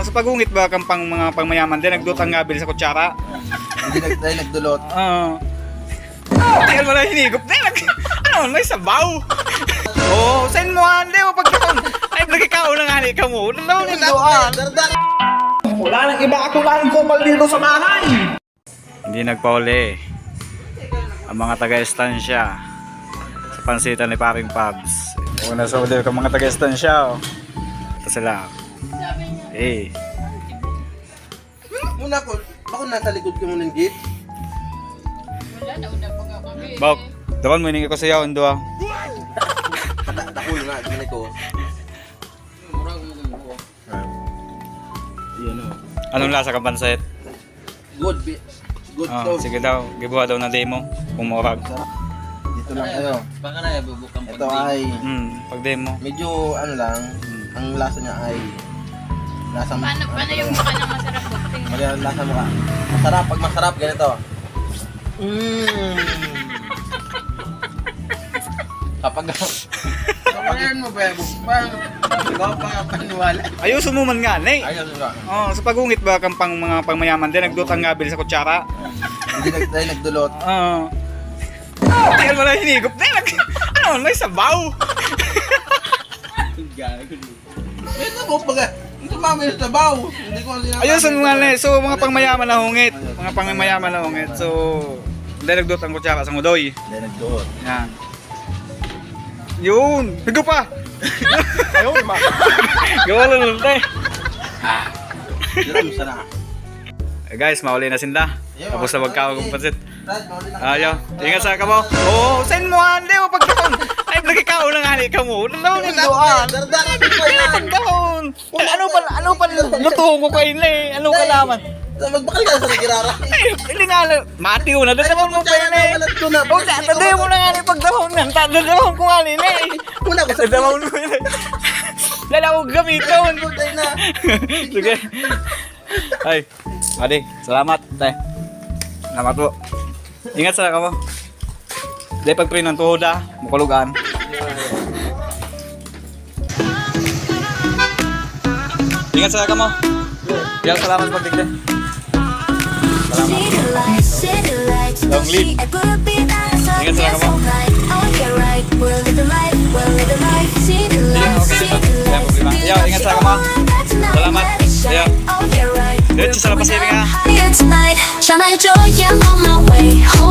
Sa pagungit ba kang pang mga pangmayaman din nagdutang ngabil sa kutsara? Hindi nagdulot. Tingnan mo na hinigop din. Ano, may sabaw. Oh, send mo ande mo pagkakon. Ay, nagkakaon na nga ni ka mo. Ano ni doan? Wala nang iba ako lang kupal dito sa bahay. Hindi nagpauli ang mga taga-estansya sa pansitan ni Paring Pabs. Una sa uli ka mga taga-estansya. Ito sila. Muna ko, bako nasa likod ko muna ng gate. Wala na, una pa nga kami. Bak, dapat mo hiningi ko sa iyo, Ando. Dako nga, gini ko. Anong lasa kang pansit? Good to. Sige daw, gibuha daw na demo. Pumurag. Dito lang kayo. Baka na bubukang Ito ay Pag demo. medyo ano lang, ang lasa niya ay lasa Paano yung baka na masarap po? Maganda lasa mukha. Masarap, pag masarap ganito. Kapag kapag mo ba, bukbang, ikaw pa paniwala. Ayuso mo man nga, nay. Ayos nga. Sa pagungit ba kang pang mga pangmayaman din nagdutang ngabil sa kutsara? Hindi nagdulot. Tingnan mo na hinigop din. Ano, may sabaw. Ito mo baga, ito mami sa tabaw. Hindi ko sinasabi. Ayuso mo nga, nay. So, mga pangmayaman na hungit. Mga pangmayaman na hungit. So, hindi nagdutang kutsara sa ngudoy. Hindi nagdulot. Yan. Yun! Higo pa! Ayun, ma. Gawa lang lang tayo. Diyan mo sana. Guys, mauli na sinda. Tapos na magkawag ng pansit. Brad, mawali na. Ayaw. Ingat sa kamo. Oo, send mo ande mo pagkakon. Ay, nagkakaon na nga ni ka mo. Ano ni doan? Dardaran ko pa Ay, yan. pagkakon. Ano pa lutuho ko kayo na eh. Ano ka naman? Magbakal ka sa nagirara. Ay, hindi nga lang. Mati ko na. Dadamon mo pa yun eh. O, dadamon mo na nga ni pagdamon na. Dadamon ko nga ni eh. Una ko sa Dadamon mo yun eh. Lala ko gamiton. putay na. Sige. Ay, adi, salamat, tay. Salamat po. Ingat sa kamo. Dahil pag-pray ng tuhod mukulugan. Ingat sa kamo. Yan, salamat sa pagtigde. Salamat. Long live. Ingat sa kamo. Yo, ingat sa kamo. Salamat. Yo. Diretso sa lapasirin nga. Tonight, shine my joy, yeah, on my way home.